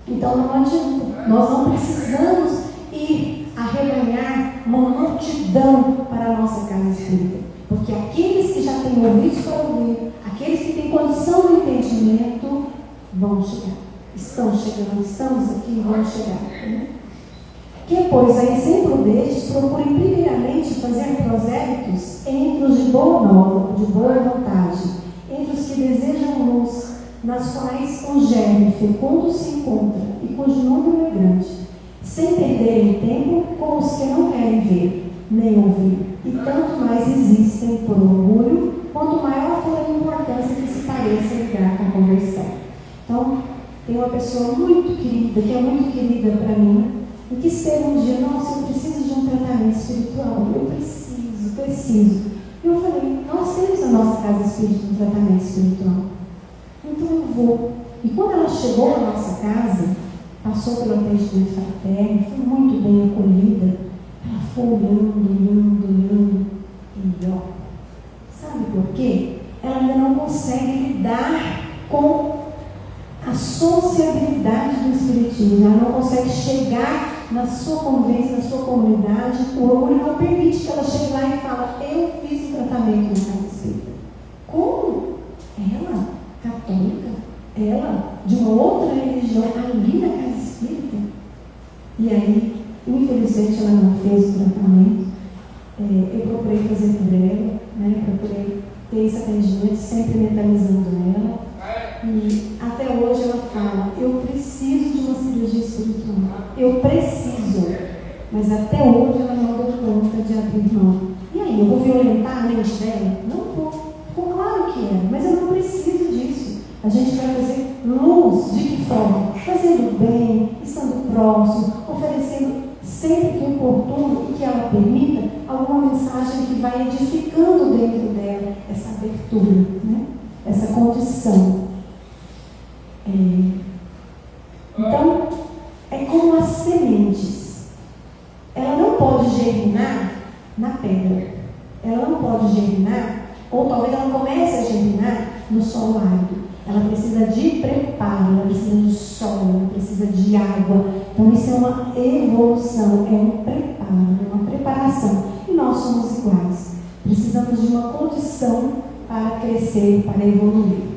Então não adianta. Nós não precisamos ir arrebanhar uma multidão para a nossa casa espírita. Porque aqueles que já têm ouvidos para ouvir, aqueles que têm condição de entendimento, vão chegar. Estão chegando, estamos aqui e vão chegar. Né? Que, pois, a exemplo destes, procurem primeiramente fazer prosélitos entre os de boa nova, de boa vontade, entre os que desejam luz, nas quais um germe fecundo se encontra e cujo número é grande, sem perderem tempo com os que não querem ver, nem ouvir. E tanto mais existem por orgulho, quanto maior for a importância que se pareça ligar com a conversão. Então, tem uma pessoa muito querida, que é muito querida para mim, e que esteve um dia: nossa, eu preciso de um tratamento espiritual, eu preciso. E eu falei: nós temos na nossa casa espírita um tratamento espiritual, então eu vou. E quando ela chegou à nossa casa, passou pelo atendimento fraterno, foi muito bem acolhida. Ela foi olhando, e ó, sabe por quê? Ela ainda não consegue lidar com a sociabilidade do espiritismo, ela não consegue chegar na sua convivência, na sua comunidade. O orgulho não permite que ela chegue lá e fale: eu fiz o tratamento na casa espírita. Como? ela de uma outra religião ali na casa espírita. E aí, infelizmente, ela não fez o tratamento. Eu procurei fazer por ela, né? Procurei ter esse atendimento, sempre mentalizando ela. E até hoje ela fala: eu preciso de uma cirurgia espiritual. Eu preciso. Mas até hoje ela não deu conta de abrir mão. E aí, eu vou violentar a mente dela? Não vou. Ficou claro que é, mas eu não preciso disso. A gente vai fazer luz. De que forma? Fazendo bem, estando próximo, oferecendo sempre que oportuno e que ela permita alguma mensagem que vai edificando dentro dela essa abertura, né? Essa condição. Então, é como as sementes. Ela não pode germinar na pedra. Ela não pode germinar, ou talvez ela comece a germinar no solo árido. Ela precisa de preparo, ela precisa de sol, ela precisa de água. Então isso é uma evolução, é um preparo, é uma preparação. E nós somos iguais. Precisamos de uma condição para crescer, para evoluir.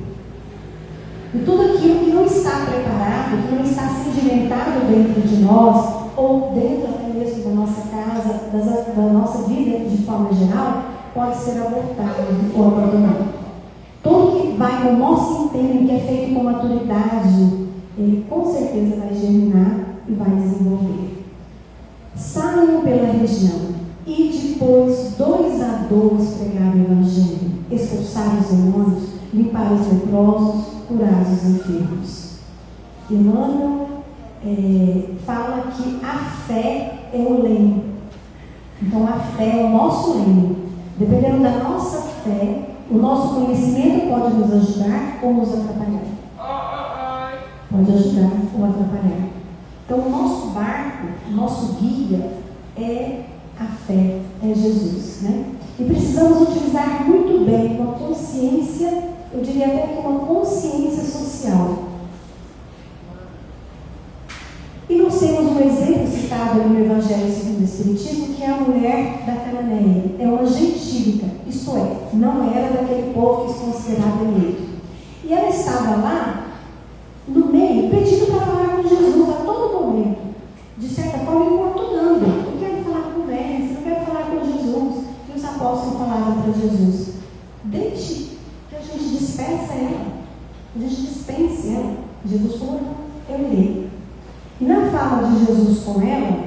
E tudo aquilo que não está preparado, que não está sedimentado dentro de nós, ou dentro até mesmo da nossa casa, da nossa vida de forma geral, pode ser abortado ou abandonado. Tudo que vai no nosso empenho, que é feito com maturidade, ele com certeza vai germinar e vai desenvolver. Saiam pela região e depois 2 a 2 pregar o evangelho, expulsar os demônios, limpar os leprosos, curar os enfermos. Emmanuel fala que a fé é o leme. Então a fé é o nosso leme. Dependendo da nossa fé, o nosso conhecimento pode nos ajudar ou nos atrapalhar. Pode ajudar ou atrapalhar. Então o nosso barco, o nosso guia é a fé, é Jesus, né? E precisamos utilizar muito bem, com a consciência, eu diria até que uma consciência social. E nós temos um exemplo citado no Evangelho segundo o Espiritismo, que é a mulher da Cananeia. É uma gentílica, isto é, não era daquele povo que se considerava eleito. E ela estava lá, no meio, pedindo para falar com Jesus a todo momento. De certa forma, importunando. Eu quero falar com o mestre, eu quero falar com Jesus. E os apóstolos falaram para Jesus: deixe que a gente despeça ela. A gente dispense ela. Jesus falou: eu irei. E na fala de Jesus com ela,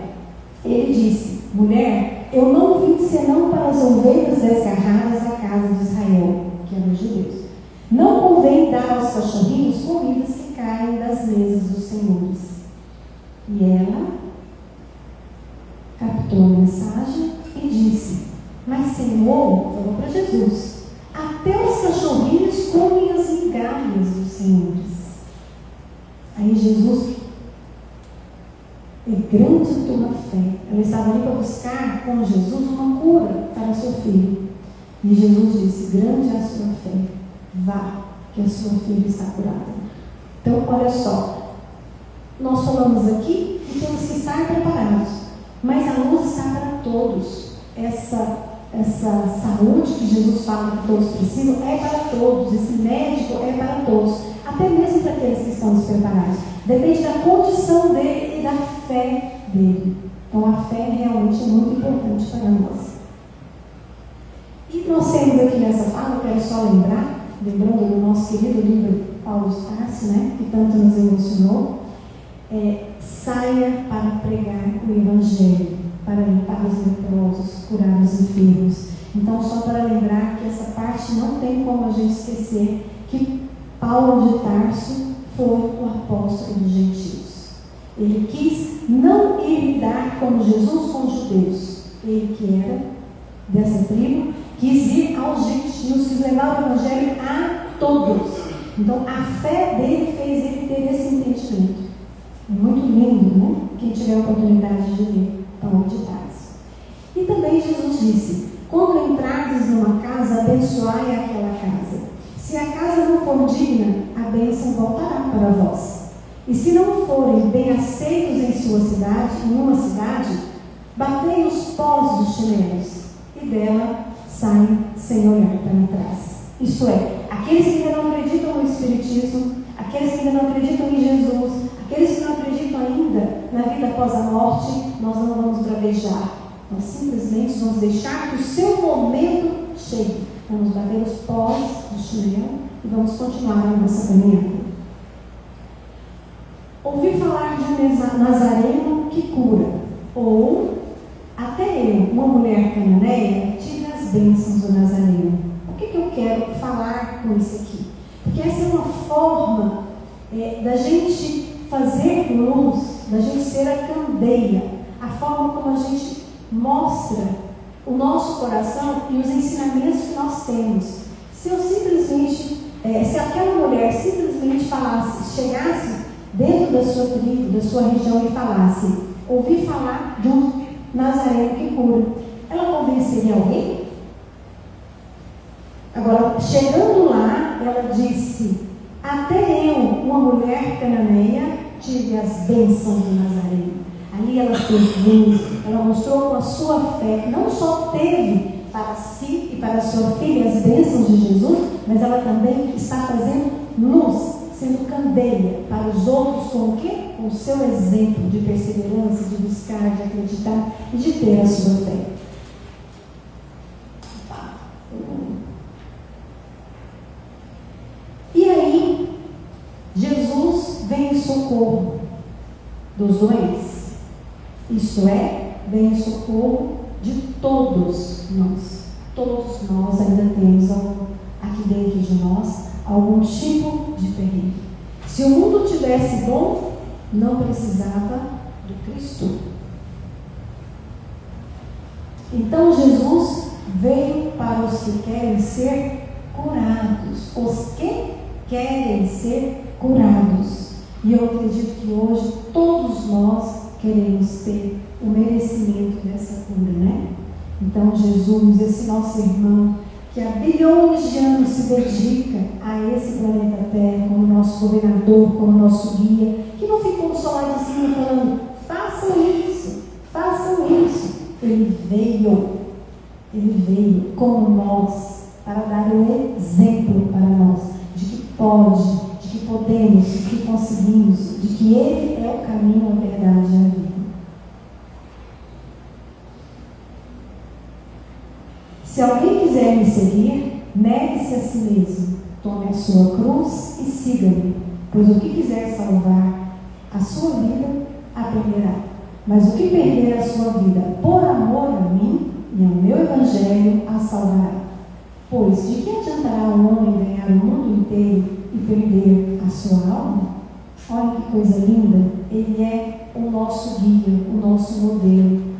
ele disse: mulher, eu não vim senão para as ovelhas desgarradas da casa de Israel, que eram os judeus. Não convém dar aos cachorrinhos comidas que caem das mesas dos senhores. E ela captou a mensagem e disse: mas Senhor, falou para Jesus, até os cachorrinhos comem as migalhas dos senhores. Aí Jesus: é grande a tua fé. Ela estava ali para buscar com Jesus uma cura para seu filho. E Jesus disse: grande é a sua fé. Vá, que a sua filha está curada. Então, olha só. Nós falamos aqui e temos que estar preparados. Mas a luz está para todos. Essa saúde que Jesus fala que todos precisam é para todos. Esse médico é para todos. Até mesmo para aqueles que estão despreparados. Depende da condição dele e da fé dele. Então a fé realmente é muito importante para nós. E nós temos aqui nessa fala, eu quero só lembrando do nosso querido livro Paulo de Tarso, né, que tanto nos emocionou, saia para pregar o Evangelho, para limpar os leprosos, curar os enfermos. Então, só para lembrar que essa parte não tem como a gente esquecer que Paulo de Tarso foi o apóstolo dos gentios. Ele quis não ir lidar como Jesus com os judeus. Ele que era dessa tribo, quis ir aos gentios, quis levar o evangelho a todos. Então a fé dele fez ele ter esse entendimento. Muito lindo, né? Quem tiver a oportunidade de ler Paulo de Tarso. E também Jesus disse: quando entrardes numa casa, abençoai aquela casa. Se a casa não for digna, a bênção voltará para vós. E se não forem bem aceitos em uma cidade, batei os pós dos chinelos, e dela saem sem olhar para trás. Isto é, aqueles que ainda não acreditam no Espiritismo, aqueles que ainda não acreditam em Jesus, aqueles que não acreditam ainda na vida após a morte, nós não vamos bravejar. Nós simplesmente vamos deixar que o seu momento chegue. Vamos bater os pós do chinelo e vamos continuar a nossa caminhada. Ouvi falar de um nazareno que cura. Ou, até eu, uma mulher cananeia, tive as bênçãos do nazareno. O que eu quero falar com isso aqui? Porque essa é uma forma da gente fazer luz, da gente ser a candeia, a forma como a gente mostra o nosso coração e os ensinamentos que nós temos. Se eu simplesmente, se aquela mulher simplesmente falasse, chegasse dentro da sua tribo, da sua região e falasse, ouvi falar de um nazareno que cura, ela convenceria alguém? Agora, chegando lá, ela disse, até eu, uma mulher cananeia, tive as bênçãos do nazareno. Ali ela fez luz, ela mostrou com a sua fé, não só teve para si e para sua filha as bênçãos de Jesus, mas ela também está fazendo luz, sendo candeia para os outros com o quê? Com o seu exemplo de perseverança, de buscar, de acreditar e de ter a sua fé. E aí, Jesus vem em socorro dos doentes. Isto é, vem em socorro de todos nós. Todos nós ainda temos aqui dentro de nós algum tipo de perigo. Se o mundo tivesse bom, não precisava do Cristo. Então Jesus veio para os que querem ser curados. Os que querem ser curados. E eu acredito que hoje todos nós queremos ter o merecimento dessa cura, né? Então Jesus, esse nosso irmão, que há bilhões de anos se dedica a esse planeta Terra, como nosso governador, como nosso guia, que não ficou só lá de cima falando, façam isso, façam isso. Ele veio como nós, para dar um exemplo para nós, de que pode, de que podemos, de que conseguimos, de que Ele é o caminho, a verdade e a vida. Se alguém quiser me seguir, negue-se a si mesmo, tome a sua cruz e siga-me, pois o que quiser salvar a sua vida, a perderá. Mas o que perder a sua vida por amor a mim e ao meu evangelho, a salvará. Pois de que adiantará um homem ganhar o mundo inteiro e perder a sua alma? Olha que coisa linda, ele é o nosso guia, o nosso modelo.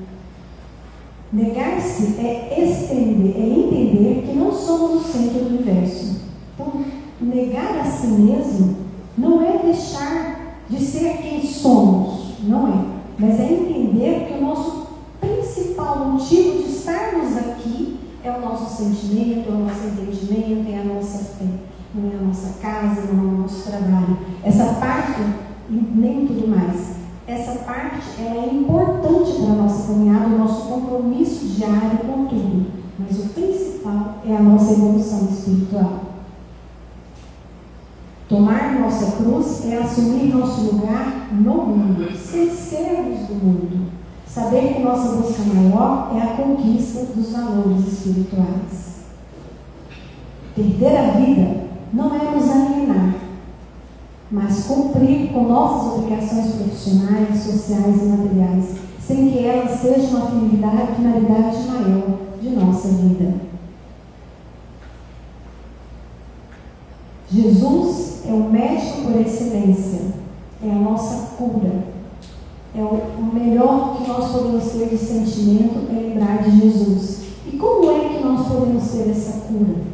Negar-se é estender, é entender que não somos o centro do universo. Então, negar a si mesmo não é deixar de ser quem somos, não é. Mas é entender que o nosso principal motivo de estarmos aqui é o nosso sentimento, é o nosso entendimento, é a nossa fé. Não é a nossa casa, não é o nosso trabalho. Essa parte, nem tudo mais. Essa parte ela é importante para a nossa caminhada, o nosso compromisso diário com tudo. Mas o principal é a nossa evolução espiritual. Tomar nossa cruz é assumir nosso lugar no mundo, sem sermos do mundo. Saber que nossa busca maior é a conquista dos valores espirituais. Perder a vida não é nos alienar, mas cumprir com nossas obrigações profissionais, sociais e materiais, sem que elas sejam uma finalidade maior de nossa vida. Jesus é o médico por excelência, é a nossa cura, é o melhor que nós podemos ter de sentimento é lembrar de Jesus. E como é que nós podemos ter essa cura?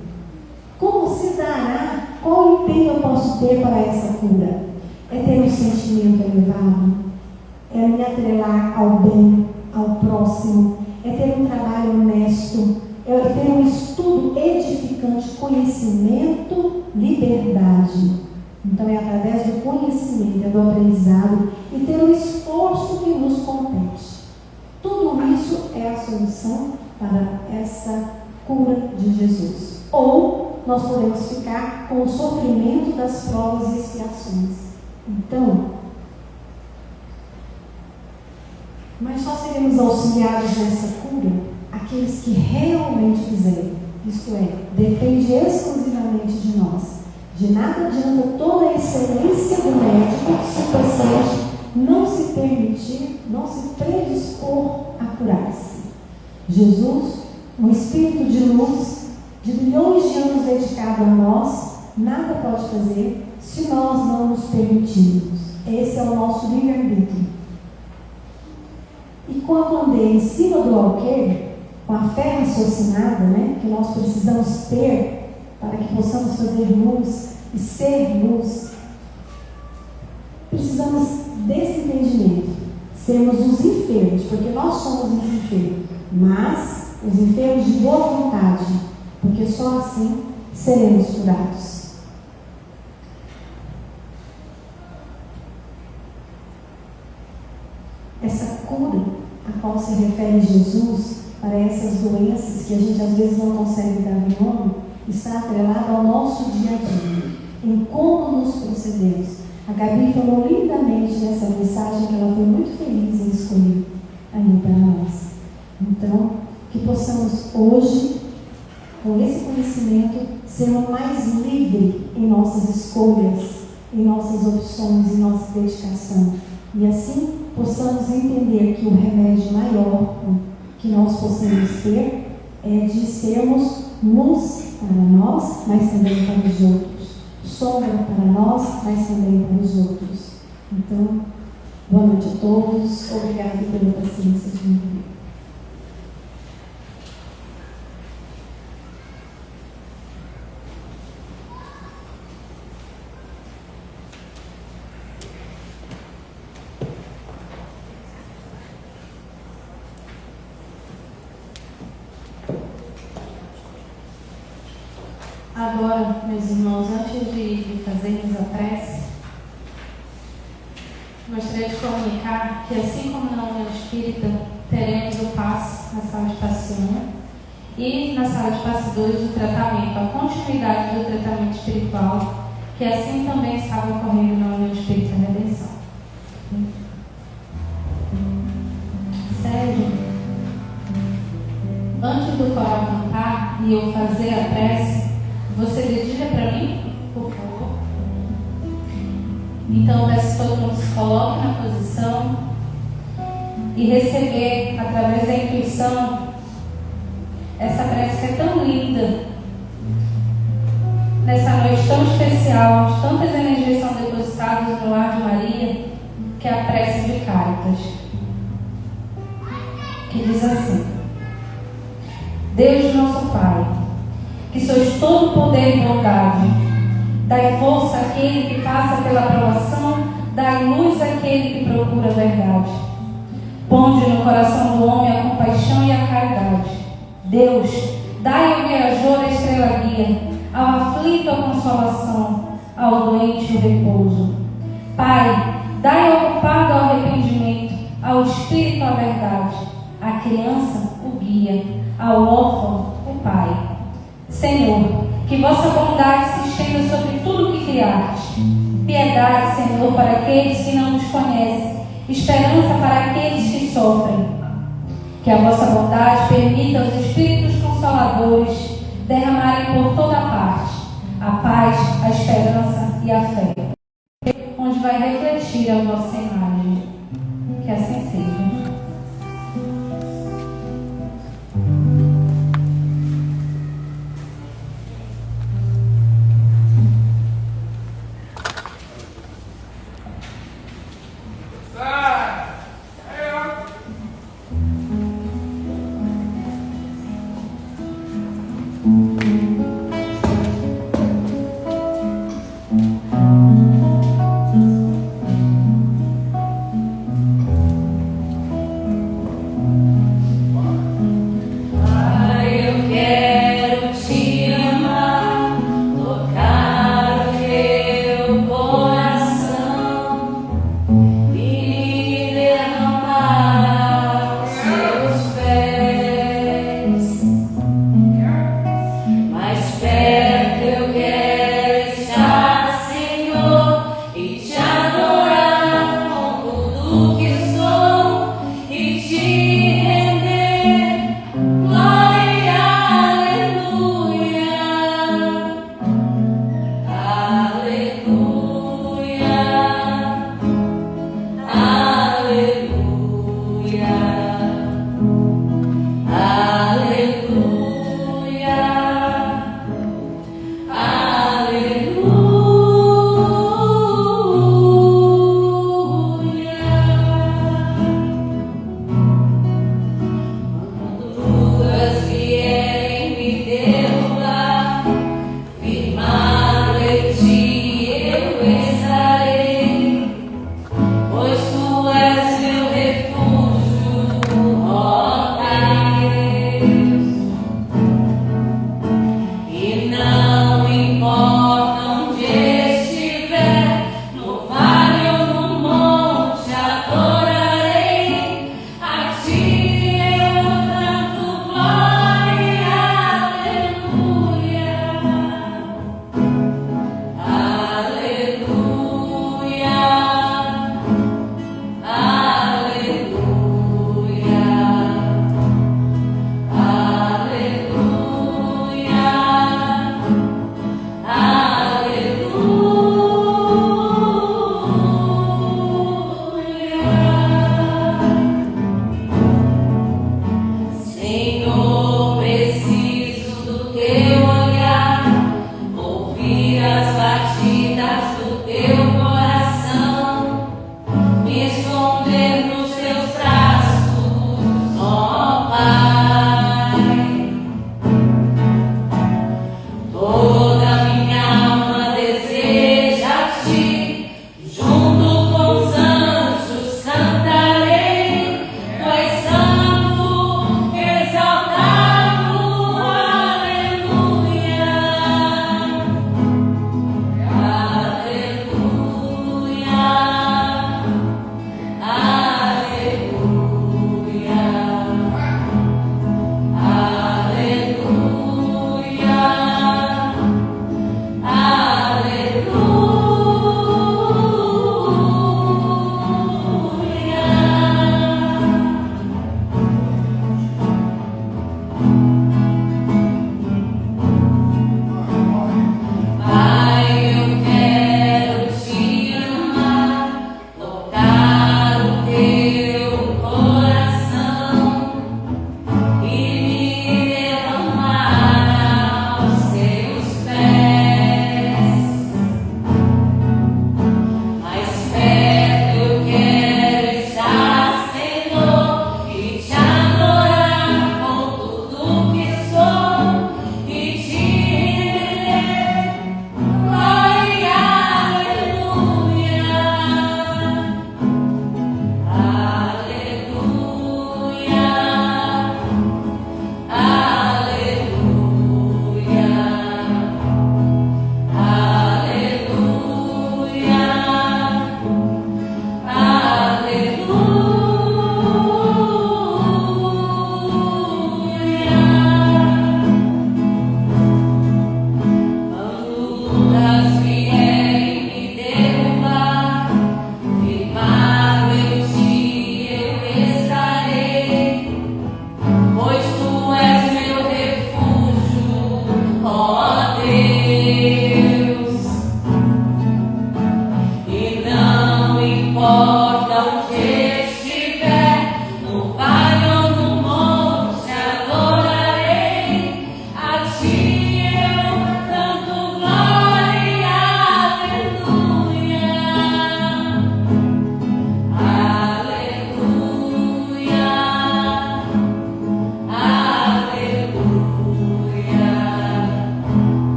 Como se dará? Qual empenho eu posso ter para essa cura? É ter um sentimento elevado, é me atrelar ao bem, ao próximo, é ter um trabalho honesto, é ter um estudo edificante, conhecimento, liberdade. Então é através do conhecimento, é do aprendizado e ter o esforço que nos compete. Tudo isso é a solução para essa cura de Jesus. Ou nós podemos ficar com o sofrimento das provas e expiações. Então, mas só seremos auxiliados nessa cura aqueles que realmente quiserem. Isto é, depende exclusivamente de nós. De nada adianta toda a excelência do médico se o paciente não se permitir, não se predispor a curar-se. Jesus, um Espírito de luz, de milhões de anos dedicado a nós, nada pode fazer se nós não nos permitirmos. Esse é o nosso livre-arbítrio. E quando andei em cima do alqueire, com a fé raciocinada, que nós precisamos ter para que possamos fazer luz e ser luz, precisamos desse entendimento, sermos os enfermos, porque nós somos os enfermos, mas os enfermos de boa vontade, porque só assim seremos curados. Essa cura a qual se refere Jesus para essas doenças que a gente às vezes não consegue dar nome, está atrelada ao nosso dia a dia, em como nos procedemos. A Gabi falou lindamente nessa mensagem que ela foi muito feliz em escolher aí para nós. Então, que possamos hoje, com esse conhecimento, sermos mais livres em nossas escolhas, em nossas opções, em nossa dedicação. E assim possamos entender que o remédio maior que nós possamos ter é de sermos luz para nós, mas também para os outros. Sombra para nós, mas também para os outros. Então, boa noite a todos. Obrigada pela paciência de me ouvir. Agora, meus irmãos, antes de fazermos a prece, gostaria de comunicar que, assim como na União Espírita, teremos o passe na sala de passe 1 e na sala de passe 2 o tratamento, a continuidade do tratamento espiritual, que assim também estava ocorrendo na União Espírita Redenção. Sérgio, antes do coral cantar e eu fazer a prece, você dedica para mim, por favor? Então, peço que todo mundo se coloque na posição e receber, através da intuição, essa prece que é tão linda, nessa noite tão especial, onde tantas energias são depositadas no lar de Maria, que é a prece de Cáritas, que diz assim: Deus nosso Pai, que sois todo poder e bondade, dai força àquele que passa pela provação, dai luz àquele que procura a verdade. Ponde no coração do homem a compaixão e a caridade. Deus, dai ao viajor a estrela guia, ao aflito a consolação, ao doente o repouso. Pai, dai ao ocupado ao arrependimento, ao espírito a verdade, à criança o guia, ao órfão o Pai. Senhor, que vossa bondade se estenda sobre tudo o que criaste. Piedade, Senhor, para aqueles que não nos conhecem, esperança para aqueles que sofrem. Que a vossa bondade permita aos Espíritos Consoladores derramarem por toda parte a paz, a esperança e a fé, onde vai refletir a vossa imagem. Que assim seja.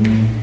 Amém.